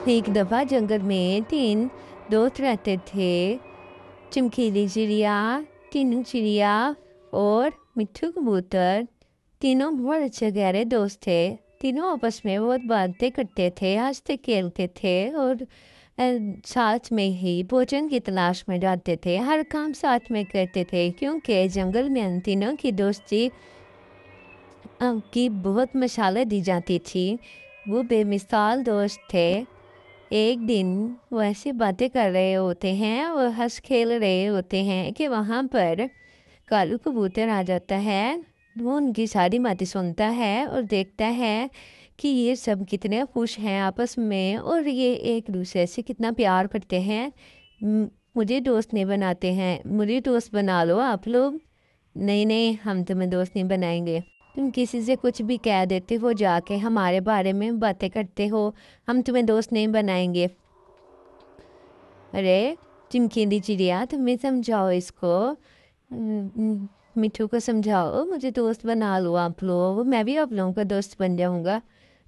एक दफ़ा जंगल में 3 दोस्त रहते थे। चमकीली चिड़िया, टीनू चिड़िया और मिट्ठू कबूतर। तीनों बहुत अच्छे गहरे दोस्त थे। तीनों आपस में बहुत बातें करते थे, हंसते खेलते थे और साथ में ही भोजन की तलाश में जाते थे। हर काम साथ में करते थे क्योंकि जंगल में उन तीनों की दोस्ती की बहुत मशालें दी जाती थी। वो बेमिसाल दोस्त थे। एक दिन वो ऐसी बातें कर रहे होते हैं और हंस खेल रहे होते हैं कि वहाँ पर कालू कबूतर आ जाता है। वो उनकी सारी बातें सुनता है और देखता है कि ये सब कितने खुश हैं आपस में और ये एक दूसरे से कितना प्यार करते हैं। मुझे दोस्त नहीं बनाते हैं, मुझे दोस्त बना लो आप लोग। नहीं नहीं, हम तुम्हें दोस्त नहीं बनाएंगे। तुम किसी से कुछ भी कह देते हो, जाके हमारे बारे में बातें करते हो, हम तुम्हें दोस्त नहीं बनाएंगे। अरे चमकीली चिड़िया, तुम्हें समझाओ इसको। मिट्ठू को समझाओ, मुझे दोस्त बना लो आप लोग, मैं भी आप लोगों का दोस्त बन जाऊंगा।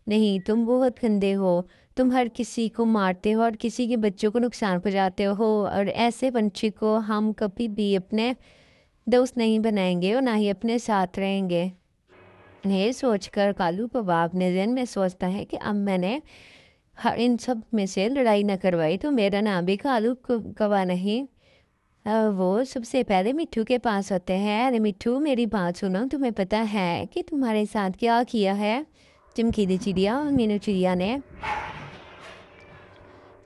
नहीं, तुम बहुत गंदे हो। तुम हर किसी को मारते हो और किसी के बच्चों को नुकसान पहुंचाते हो और ऐसे पंछी को हम कभी भी अपने दोस्त नहीं बनाएंगे और ना ही अपने साथ रहेंगे। ये सोचकर कालू कौवा अपने दिन में सोचता है कि अब मैंने हर इन सब में से लड़ाई न करवाई तो मेरा नाम भी कालू कौवा नहीं। वो सबसे पहले मिट्ठू के पास होते हैं। अरे मिट्ठू, मेरी बात सुनो, तुम्हें पता है कि तुम्हारे साथ क्या किया है चमकीली चिड़िया और मीनू चिड़िया ने?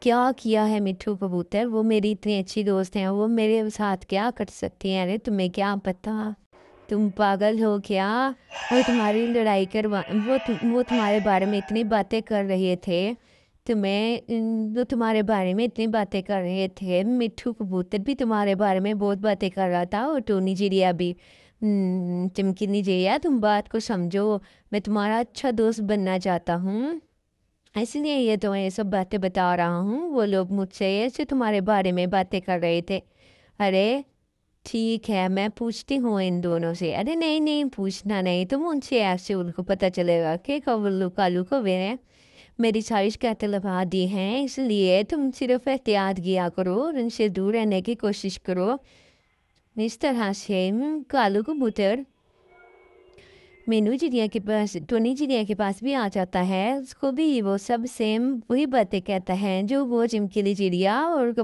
क्या किया है मिट्ठू कबूतर? वो मेरी इतनी अच्छी दोस्त हैं, वो मेरे साथ क्या कर सकती हैं? अरे तुम्हें क्या पता, तुम पागल हो क्या? वो तुम्हारी लड़ाई करवा वो तुम्हारे बारे में इतनी बातें कर रहे थे। वो तुम्हारे बारे में इतनी बातें कर रहे थे। मिट्ठू कबूतर भी तुम्हारे बारे में बहुत बातें कर रहा था और टोनी चिड़िया भी। चमकीली चिड़िया, तुम बात को समझो। मैं तुम्हारा अच्छा दोस्त बनना चाहता हूँ, इसलिए ये तुम्हें ये सब बातें बता रहा हूँ। वो लोग मुझसे ऐसे तुम्हारे बारे में बातें कर रहे थे। अरे ठीक है, मैं पूछती हूँ इन दोनों से। अरे नहीं नहीं, पूछना नहीं, तुम उनसे ऐसे उनको पता चलेगा कि कवल्लू कालू कौवे ने मेरी सारी शिकायतें लगा दी हैं। इसलिए तुम सिर्फ एहतियात किया करो और उनसे दूर रहने की कोशिश करो। इस तरह से कालू कबूतर मीनू चिड़िया के पास, टोनी चिड़िया के पास भी आ जाता है। उसको भी वो सब सेम वही बातें कहता है जो वो चमकीली चिड़िया और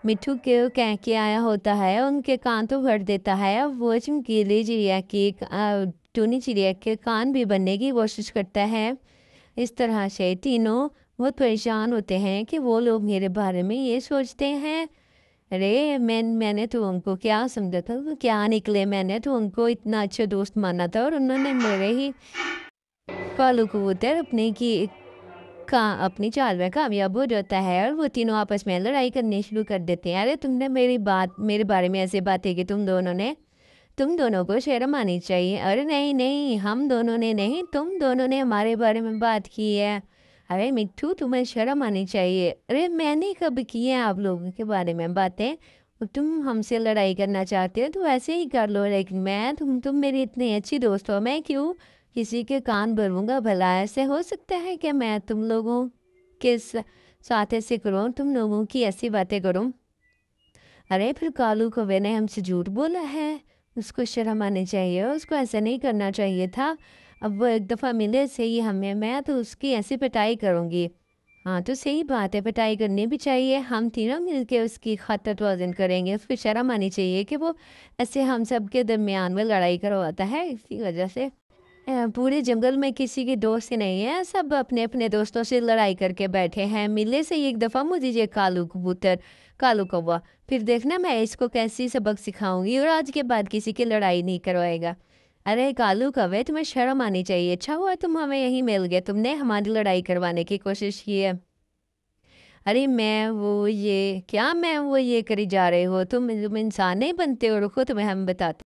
मिट्ठू के कह के आया होता है। उनके कान तो भर देता है। अब वो चमकीली चिड़िया की टोनी चिड़िया के कान भी बनने की कोशिश करता है। इस तरह से तीनों बहुत परेशान होते हैं कि वो लोग मेरे बारे में ये सोचते हैं। अरे मैंने तो उनको क्या समझा था, वो क्या निकले। मैंने तो उनको इतना अच्छा दोस्त माना था और उन्होंने मेरे ही कालू कबूतर अपनी चाल में कामयाब हो जाता है और वो तीनों आपस में लड़ाई करनी शुरू कर देते हैं। अरे तुमने मेरे बारे में ऐसे बातें की, तुम दोनों को शर्म आनी चाहिए। अरे नहीं नहीं, हम दोनों ने नहीं, तुम दोनों ने हमारे बारे में बात की है। अरे मिट्ठू, तुम्हें शर्म आनी चाहिए। अरे मैंने कब की है आप लोगों के बारे में बातें? तुम हमसे लड़ाई करना चाहते हो तो ऐसे ही कर लो, लेकिन मैं तुम मेरी इतनी अच्छी दोस्त हो, मैं क्यों किसी के कान भरूंगा? भला ऐसे हो सकता है कि मैं तुम लोगों के साथ ऐसे करूँ, तुम लोगों की ऐसी बातें करूँ? अरे फिर कालू कौवे ने हमसे झूठ बोला है, उसको शर्म आनी चाहिए, उसको ऐसा नहीं करना चाहिए था। अब वो एक दफ़ा मिले से ही हमें, मैं तो उसकी ऐसी पिटाई करूँगी। हाँ तो सही बात है, पिटाई करनी भी चाहिए। हम तीनों मिलके उसकी खातर तवाज़ुन करेंगे। उसको शर्म आनी चाहिए कि वो ऐसे हम सब के दरमियान में लड़ाई करवाता है। इसी वजह से पूरे जंगल में किसी के दोस्त ही नहीं है, सब अपने अपने दोस्तों से लड़ाई करके बैठे हैं। मिले से ही एक दफ़ा मुझे ये कालू कबूतर, कालू कौवा, फिर देखना मैं इसको कैसी सबक सिखाऊंगी और आज के बाद किसी की लड़ाई नहीं करवाएगा। अरे कालू कौवे, तुम्हें शर्म आनी चाहिए। अच्छा हुआ तुम हमें यहीं मिल गए, तुमने हमारी लड़ाई करवाने की कोशिश की है। अरे मैं वो ये करी जा रहे हो? तुम इंसान नहीं बनते हो, रुको तुम्हें हम बताते